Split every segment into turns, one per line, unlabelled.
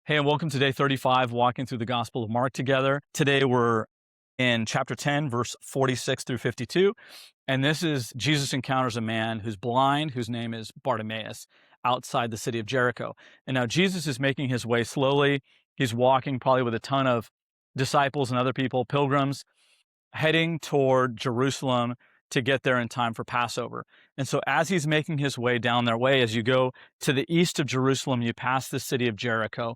Hey, and welcome to day 35, walking through the Gospel of Mark together. Today we're in chapter 10, verse 46 through 52. And this is Jesus encounters a man who's blind, whose name is Bartimaeus, outside the city of Jericho. And now Jesus is making his way slowly. He's walking probably with a ton of disciples and other people, pilgrims, heading toward Jerusalem to get there in time for Passover. And so as he's making his way down their way, as you go to the east of Jerusalem, you pass the city of Jericho.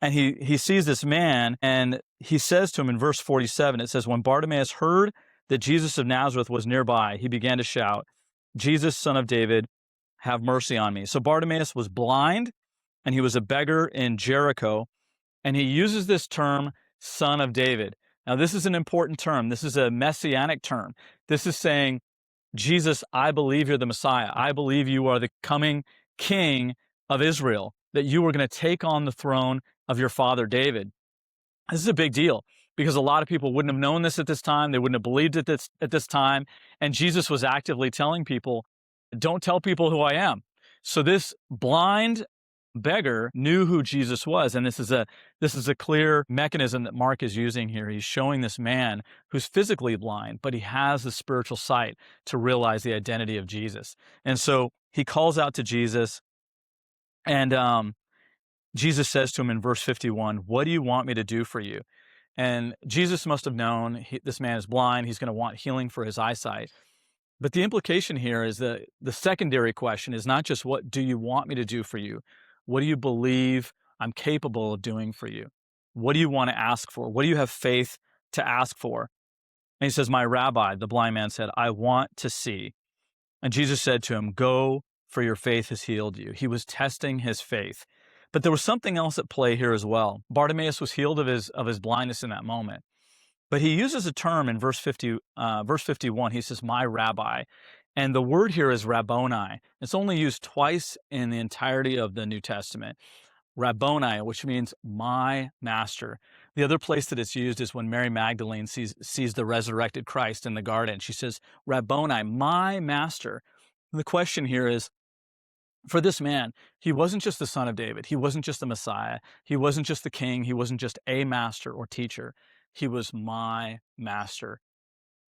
And he sees this man, and he says to him in verse 47, it says, when Bartimaeus heard that Jesus of Nazareth was nearby, he began to shout, Jesus, son of David, have mercy on me. So Bartimaeus was blind, and he was a beggar in Jericho, and he uses this term, son of David. Now, this is an important term. This is a messianic term. This is saying, Jesus, I believe you're the Messiah. I believe you are the coming king of Israel, that you were going to take on the throne of your father David. This is a big deal because a lot of people wouldn't have known this at this time. They wouldn't have believed it at this time. And Jesus was actively telling people, don't tell people who I am. So this blind beggar knew who Jesus was. And this is a clear mechanism that Mark is using here. He's showing this man who's physically blind, but he has the spiritual sight to realize the identity of Jesus. And so he calls out to Jesus, and Jesus says to him in verse 51, what do you want me to do for you? And Jesus must have known this man is blind. He's going to want healing for his eyesight. But the implication here is that the secondary question is not just what do you want me to do for you? What do you believe I'm capable of doing for you? What do you want to ask for? What do you have faith to ask for? And he says, my rabbi, the blind man said, I want to see. And Jesus said to him, go, for your faith has healed you. He was testing his faith. But there was something else at play here as well. Bartimaeus was healed of his blindness in that moment. But he uses a term in verse 51. He says, my rabbi. And the word here is Rabboni. It's only used twice in the entirety of the New Testament. Rabboni, which means my master. The other place that it's used is when Mary Magdalene sees the resurrected Christ in the garden. She says, Rabboni, my master. The question here is, for this man, he wasn't just the son of David. He wasn't just the Messiah. He wasn't just the king. He wasn't just a master or teacher. He was my master.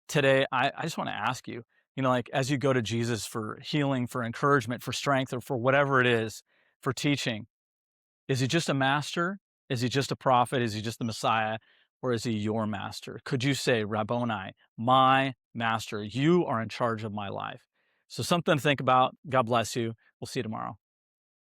Today, I just want to ask you, like as you go to Jesus for healing, for encouragement, for strength, or for whatever it is, for teaching, is he just a master? Is he just a prophet? Is he just the Messiah? Or is he your master? Could you say, Rabboni, my master, you are in charge of my life? So something to think about. God bless you. We'll see you tomorrow.